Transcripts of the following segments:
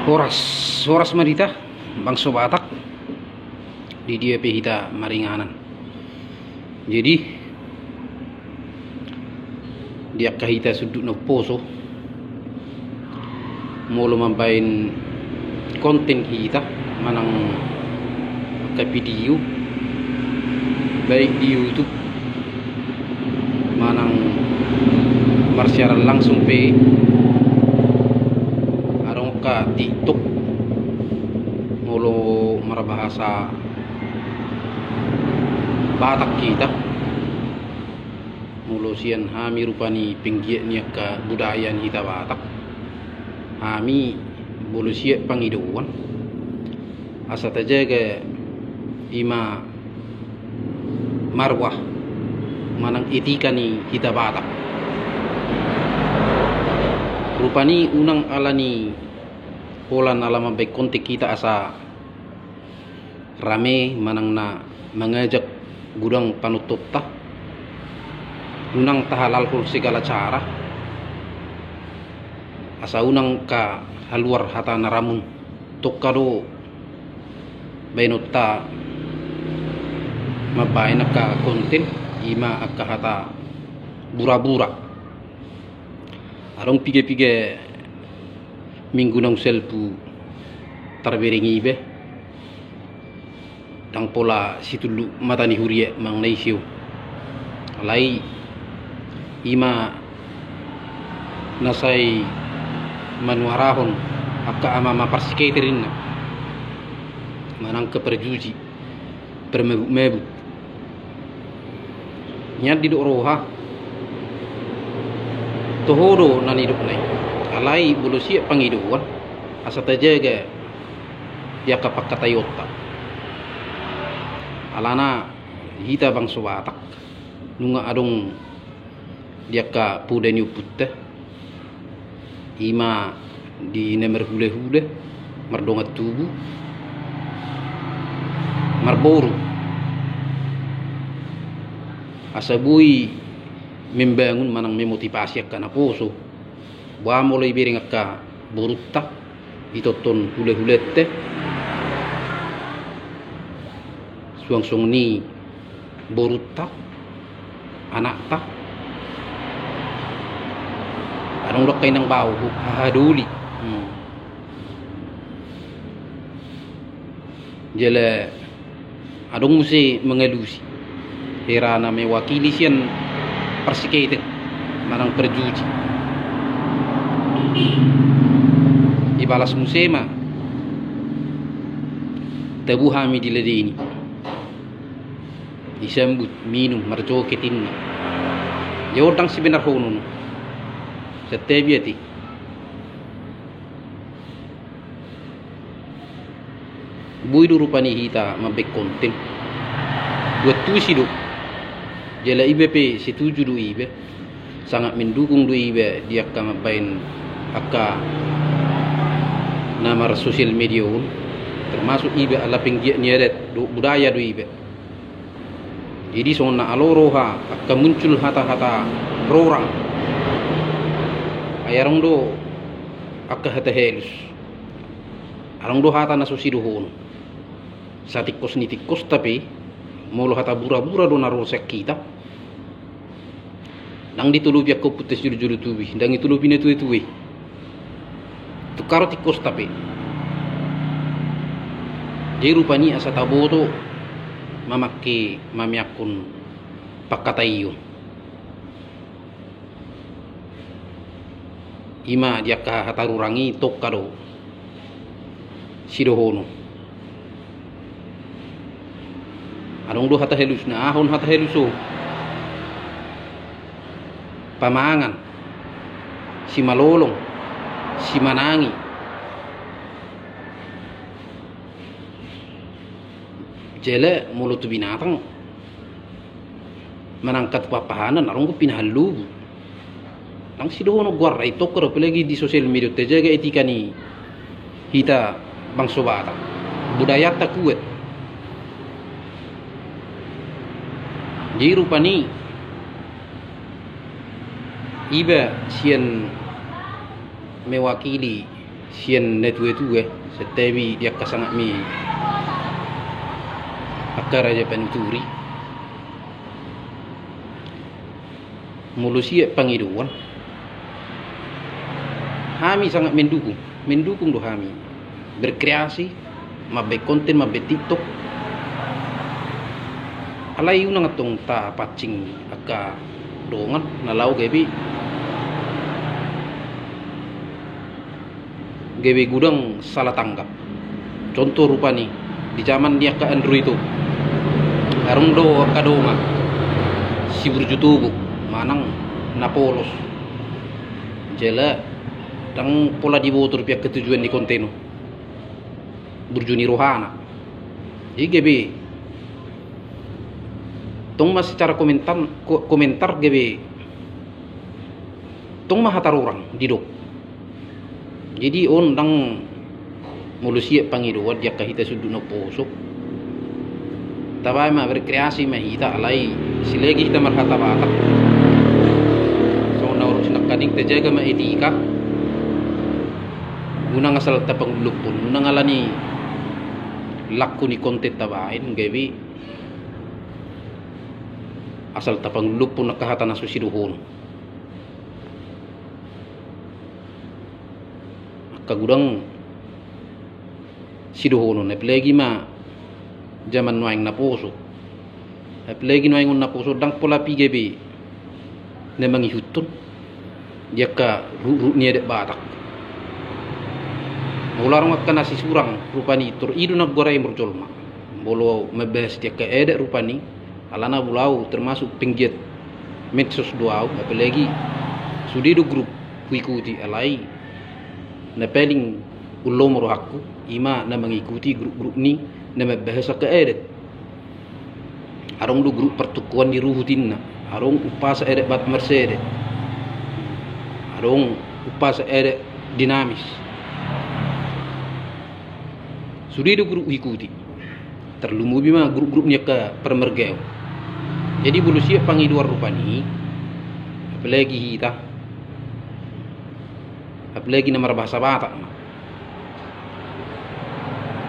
Horas marita bangso Batak di dia hita maringanan. Jadi dia kahita sudut no poso molo mampain konten kita manang ke video baik di YouTube manang marsiaran langsung pe arong ka TikTok molo marabahasa Batak kita molo sian hami rupani penggiat niya ka budayaan kita Batak hami bolo siya pangiduan asa tajaga ima marwah manang etika ni kita Batak rupani unang alani polan alam baik kontek kita asa rame manang na mengajak gudang panutup ta unang tahalal segala cara asa unang ka haluar hata naramun tokkado bainutta mabain ka konten ima akka hata bura-bura arong pige-pige minggu nang selpu tarberingi be dang pola situlu matani hurie mang naisiu alai ima nasai manuarahon akka ama persiketerin manang keperjuji bermebu nyad di roha tohodo nani hidup nai alai bulu siap pangiduan asa tajaga dia kapakatayota alana hita bangso Batak nunga adong dia ka pudeni putta ima di nemer hule-hule mardongat tubuh marboru asabui membangun manang memotivasi akka na poso wa mulai biring akka borutta itoton hule-hulette suang-suang ni borutta anak ta anong lakay ng bawo hahaduli jele adong musi mengelusi herana mewakili sian persiketed manang perjuji ibalas musema tabu hami diladeni disambut minum marjoketin jawordang si benar hono setebiati buidu rupani hita mabek konten buat tusido jela IBP setuju do IB sangat mendukung do IB dia akan mapain akka nama sosial media termasuk IB ala penggiat niadet budaya do IB jadi sona aloroha akan muncul hata-hata rorang ayarong do akka hata helus arong do hata nasusido hono satikos ni tikos tapi molo hata bura-bura do narosek kita nang ditulubi ako putes julu-julu tubi ndang itulubi netu tuwi tu karo tikos tapi jadi rupani asa taboto mamaki mamiakun pakatayo ima dia ka hatarurangi tokkado sidohono anong do hata helus na ahon hata heluso pamangan si malolong si manangi jele mulut binatang manangkat papahanan arong ko pinahalubo ang sidono guarda ito ko pelagi di sosial media tejaga etika ni hita bangso Batak budaya ta kuat jadi rupani iba sian mewakili Sian netu itu setewi dia kasangat mi akar aja penturi mulu siap pangiduan kami sangat mendukung do kami berkreasi mabe konten mabe TikTok alai unang atong ta pacing aka dongan nalau gebi gudang salah tanggap. Contoh rupa nih di zaman dia ke Android itu karung do kadonga si berjutubu manang napolos jela dang pola di motor pihak ketujuan di konteno berjuni rohana gebe tong mas secara komentar gebe tong mah hatar orang didok jadi on dang mulu siap pangiduan dia kahita sudu no posok tabai ma berkreasi ma hita alai silegi kita marhata batak so na urus nak kaning terjaga ma etika guna ngasal tapang lupun guna ngalani laku ni konten tabain gabi asal tapang lupun nakahata na susiduhon kagudang siduhono apalagi ma zaman nuaing na puso apalagi nuaing na puso dang pola PGB na mangihutun dia ka ru ni ada batak mularong at kana si surang rupani tur idu na goray morjolma bolo mabes dia ka eda rupani alana bulau termasuk penggiat medsos doau apalagi sudido grup kuikuti alai na peling ulom rohaku ima na mengikuti grup-grup ni na magbahasa ka edet arong do grup pertukuan di ruhutin na arong upasa edet bat mersede arong upasa edet dinamis sudi do grup ikuti terlumubi ma grup-grupnya ke permergeu jadi bulu siap pangiduar rupani apalagi kita apalagi nama bahasa Batak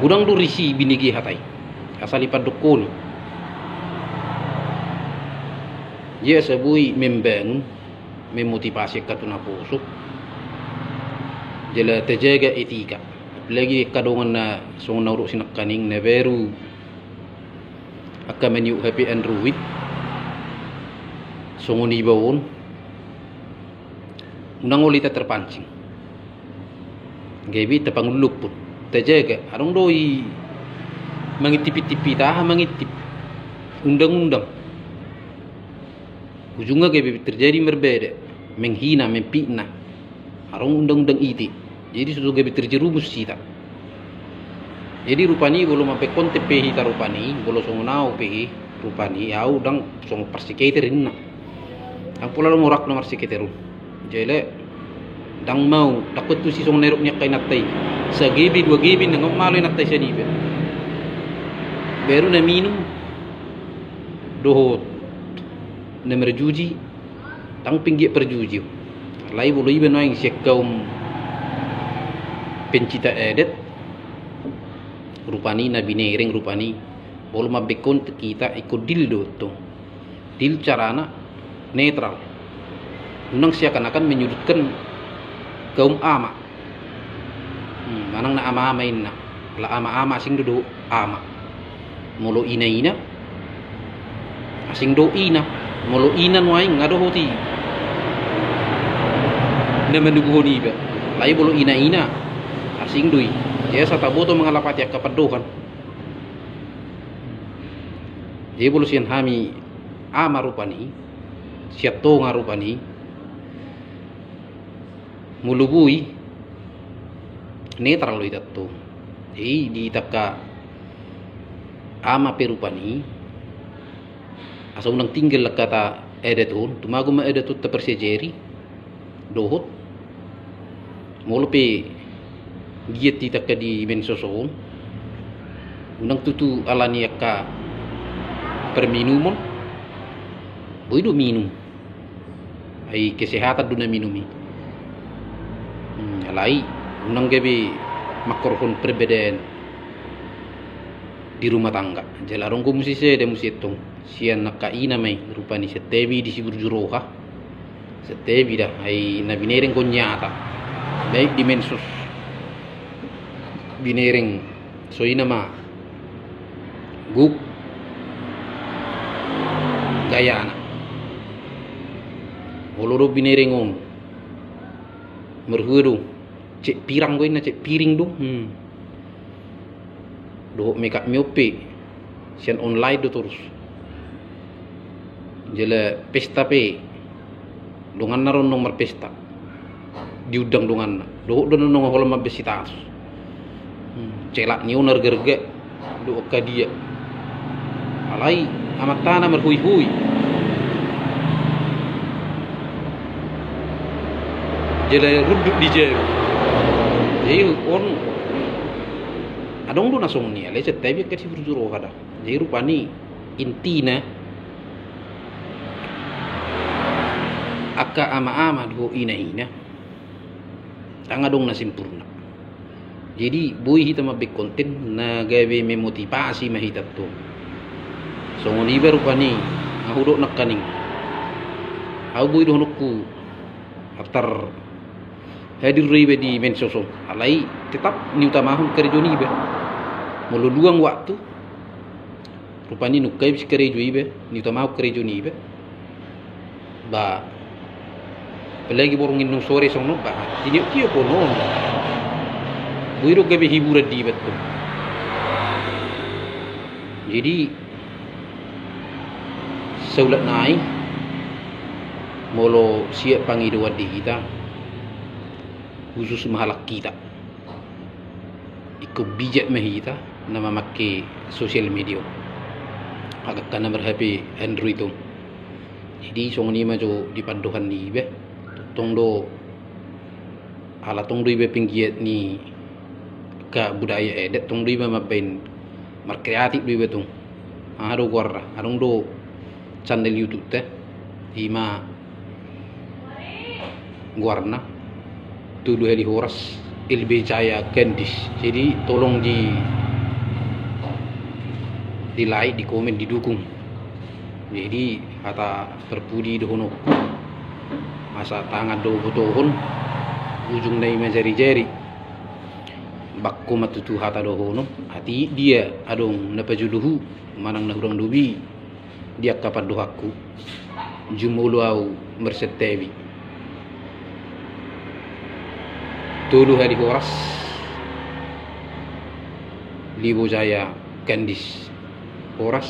gudang do risi binigi hatai asali padukoni dia sebui membeng memotivasi katuna pusuk jela terjaga etika apalagi kadongan na song nauruk sinak kaning na beru akan menu happy android songoni bawon unang ulita terpancing gabi tapanguluk pun terjaga arong doi mangitip-tipi taha mangitip undang-undang ujungnya gabi terjadi berbeda menghina mempitnah arong undang-undang iti jadi sudah gabi terjerumus sita jadi rupani belum sampai konten pehi ta rupani belum songonau pehi rupani au dang song persiketerin na ang pula lo morak na persiketerun jele dang mau takut tu si song neroknya kay natay sa gibi 2 gibi nang malo natay sa nibe beru na minum dohot na merjuji tang pinggi perjuji lai bolo ibe no yang kaum pencipta edet rupani na binering rupani bolo mabekon kita ikut dil do to dil carana netral unang seakan-akan menyudutkan kaum ama manang na ama-amain na la ama-ama asing do ama molo ina-ina asing do ina molo ina waing ngado hoti na menubuhoni ba lai bolo ina-ina asing doi ya sa taboto mga lapati ak kapaduhan dia bolo sian hami ama rupani siato nga rupani mulubui netral lo itatto di taka ama perupani asa unang tinggal kata edetun tumago ma edetut ta persejeri dohot molope giet di taka di mensoson unang tutu alani ka perminumon boy do minum ay kesehatan do na minumi alai unang gabi makorhon perbedaan di rumah tangga. Jalarong ko musi se de musi etong sian nakaina mai rupani setebi di sibur juroha. Setebi dah ai na binereng ko nyata. Baik di mensus binereng so ina ma guk gayana. Oloro binereng on merhudu cek pirang ko ina cek piring do. Do make up miope sian online do terus jela pesta pe dongan naron nomor pesta diudang dongan do nong holam mabesitas celak ni onar gerge do kadia alai amat tanah merhui-hui jela ruduk di jero on adong do nasong ni ale setebi kasi berjuro kada jadi rupani intina aka ama-ama do ina tanga dong na sempurna jadi boy hita mabik konten na gawe memotivasi mahitat to so ngoni ba rupani ahudo nakaning au boy do nokku after hadir ribe di mensosom alai tetap ni utamahun kerja ni be mulu luang waktu rupani nukai bis kerja ibe ni utamah kerja ni be ba pelagi borongin nung sore song no ba ini kio ko non buiro gabe hiburan di betul jadi saulat naik molo siap pangido wadi kita khusus mahalak kita ikut bijak mahita nama make sosial media agak kana berhapi Android itu jadi songoni majo di panduhan ni be tongdo ala tongdo ibe pinggiat ni ka budaya edet tongdo ibe mapain mar kreatif ibe tung haro gorra arong do channel YouTube teh ima guarna tuduh heli horas LB Jaya Gandis jadi tolong di like di komen didukung jadi kata berbudi dohono masa tangan do botohon ujung nai majari-jari bakko matutu hata dohono hati dia adong napajuluhu manang nahurang dubi dia kapan dohaku jumulu au mersetebi tulu hari horas Libo Jaya Gandis horas